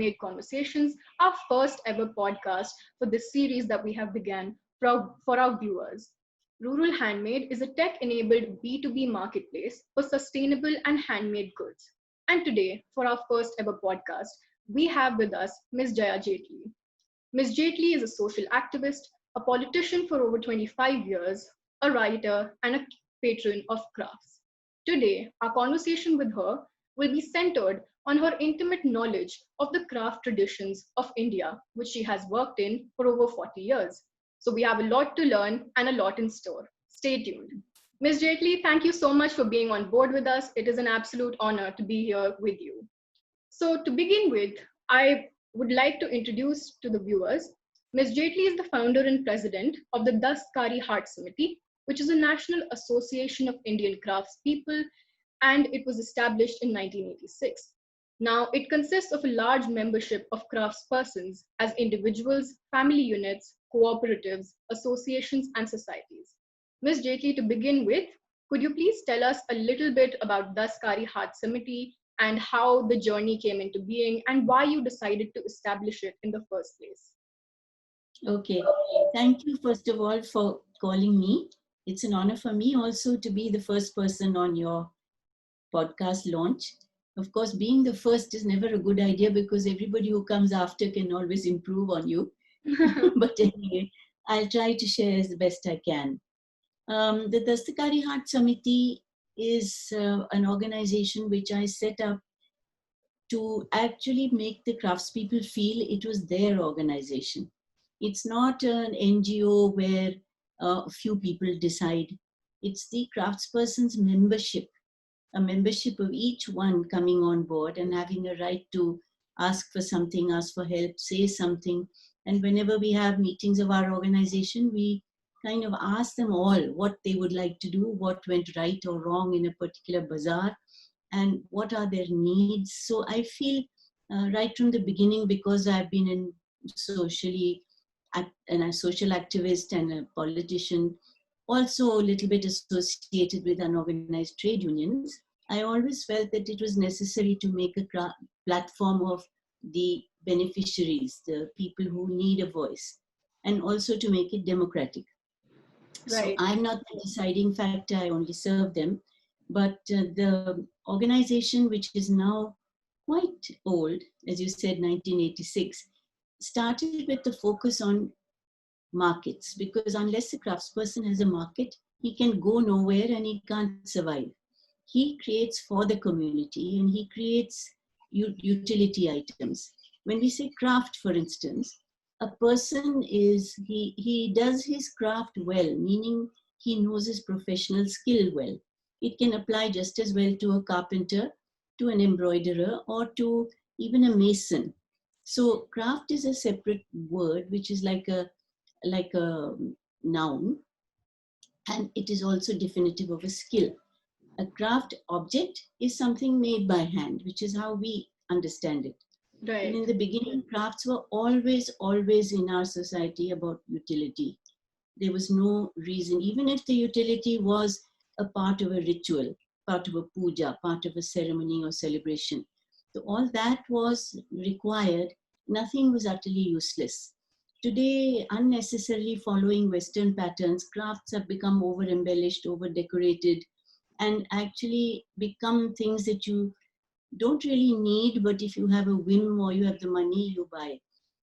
Handmade Conversations, our first ever podcast for this series that we have begun for our viewers. Rural Handmade is a tech-enabled B2B marketplace for sustainable and handmade goods. And today, for our first ever podcast, we have with us Ms. Jaya Jaitly. Ms. Jaitly is a social activist, a politician for over 25 years, a writer, and a patron of crafts. Today, our conversation with her will be centered on her intimate knowledge of the craft traditions of India, which she has worked in for over 40 years. So we have a lot to learn and a lot in store. Stay tuned. Ms. Jaitly, thank you so much for being on board with us. It is an absolute honor to be here with you. So to begin with, I would like to introduce to the viewers, Ms. Jaitly is the founder and president of the Dastkari Haat Samiti, which is a national association of Indian craftspeople, and it was established in 1986. Now, it consists of a large membership of craftspersons as individuals, family units, cooperatives, associations, and societies. Ms. Jaitly, to begin with, could you please tell us a little bit about Dastkari Haat Samiti and how the journey came into being and why you decided to establish it in the first place? Okay, thank you first of all for calling me. It's an honor for me also to be the first person on your podcast launch. Of course, being the first is never a good idea because everybody who comes after can always improve on you. But anyway, I'll try to share as the best I can. The Dastkari Haat Samiti is an organization which I set up to actually make the craftspeople feel it was their organization. It's not an NGO where a few people decide. It's the craftsperson's membership, a membership of each one coming on board and having a right to ask for something, ask for help, say something. And whenever we have meetings of our organization, we kind of ask them all what they would like to do, what went right or wrong in a particular bazaar, and what are their needs. So I feel right from the beginning, because I've been in and a social activist and a politician, also a little bit associated with unorganized trade unions, I always felt that it was necessary to make a platform of the beneficiaries, the people who need a voice, and also to make it democratic. So I'm not the deciding factor, I only serve them. But the organization, which is now quite old, as you said, 1986, started with the focus on markets, because unless a craftsperson has a market, he can go nowhere and he can't survive. He creates for the community and he creates utility items. When we say craft, for instance, a person he does his craft well, meaning he knows his professional skill well. It can apply just as well to a carpenter, to an embroiderer, or to even a mason. So craft is a separate word, which is like a noun, and it is also definitive of a skill. A craft object is something made by hand, which is how we understand it. Right. And in the beginning, crafts were always in our society about utility. There was no reason, even if the utility was a part of a ritual, part of a puja, part of a ceremony or celebration. So all that was required. Nothing was utterly useless. Today, unnecessarily following Western patterns, crafts have become over-embellished, over-decorated, and actually become things that you don't really need, but if you have a whim or you have the money, you buy.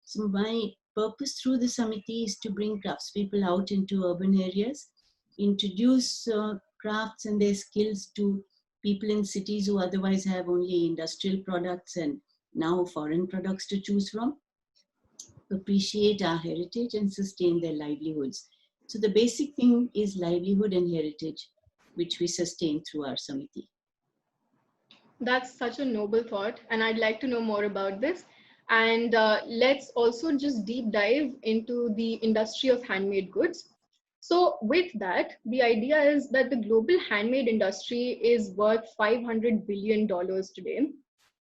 So my purpose through the Samiti is to bring craftspeople out into urban areas, introduce crafts and their skills to people in cities who otherwise have only industrial products and now foreign products to choose from, appreciate our heritage and sustain their livelihoods. So the basic thing is livelihood and heritage, which we sustain through our Samiti. That's such a noble thought, and I'd like to know more about this. And let's also just deep dive into the industry of handmade goods. So with that, the idea is that the global handmade industry is worth $500 billion today.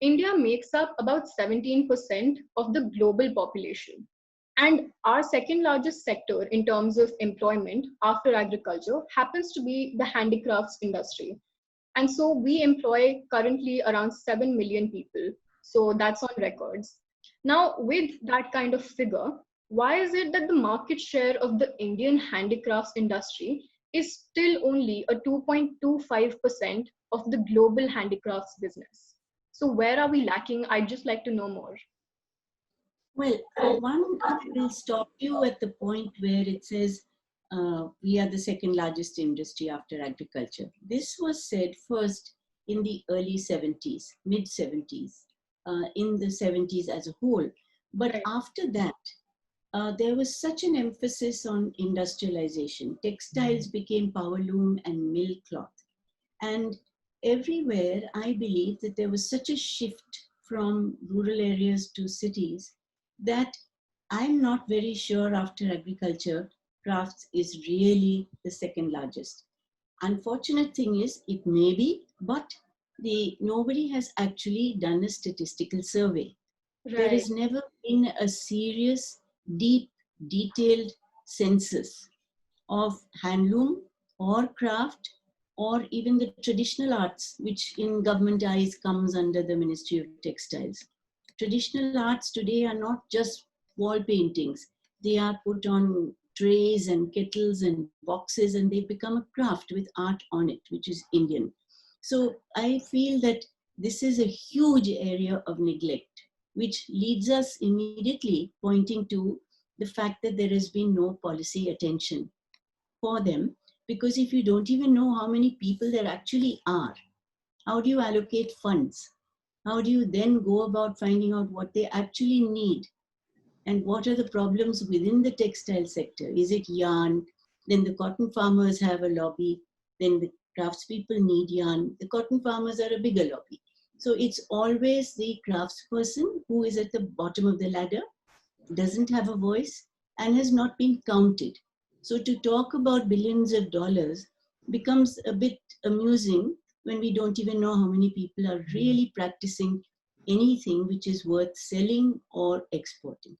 India makes up about 17% of the global population. And our second largest sector in terms of employment after agriculture happens to be the handicrafts industry. And so we employ currently around 7 million people. So that's on records. Now, with that kind of figure, why is it that the market share of the Indian handicrafts industry is still only a 2.25% of the global handicrafts business? So, where are we lacking? I'd just like to know more. Well, for one, I will stop you at the point where it says we are the second largest industry after agriculture. This was said first in the early 70s, mid 70s, in the 70s as a whole. But Right. after that, there was such an emphasis on industrialization. Textiles became power loom and mill cloth. And everywhere, I believe that there was such a shift from rural areas to cities that I'm not very sure after agriculture, crafts is really the second largest. Unfortunate thing is, it may be, but nobody has actually done a statistical survey. There Right. has never been a serious, deep, detailed census of handloom or craft or even the traditional arts, which in government eyes comes under the Ministry of Textiles. Traditional arts today are not just wall paintings. They are put on trays and kettles and boxes, and they become a craft with art on it, which is Indian. So I feel that this is a huge area of neglect, which leads us immediately pointing to the fact that there has been no policy attention for them, because if you don't even know how many people there actually are, how do you allocate funds? How do you then go about finding out what they actually need and what are the problems within the textile sector? Is it yarn? Then the cotton farmers have a lobby. Then the craftspeople need yarn. The cotton farmers are a bigger lobby. So it's always the craftsperson who is at the bottom of the ladder, doesn't have a voice, and has not been counted. So to talk about billions of dollars becomes a bit amusing when we don't even know how many people are really practicing anything which is worth selling or exporting.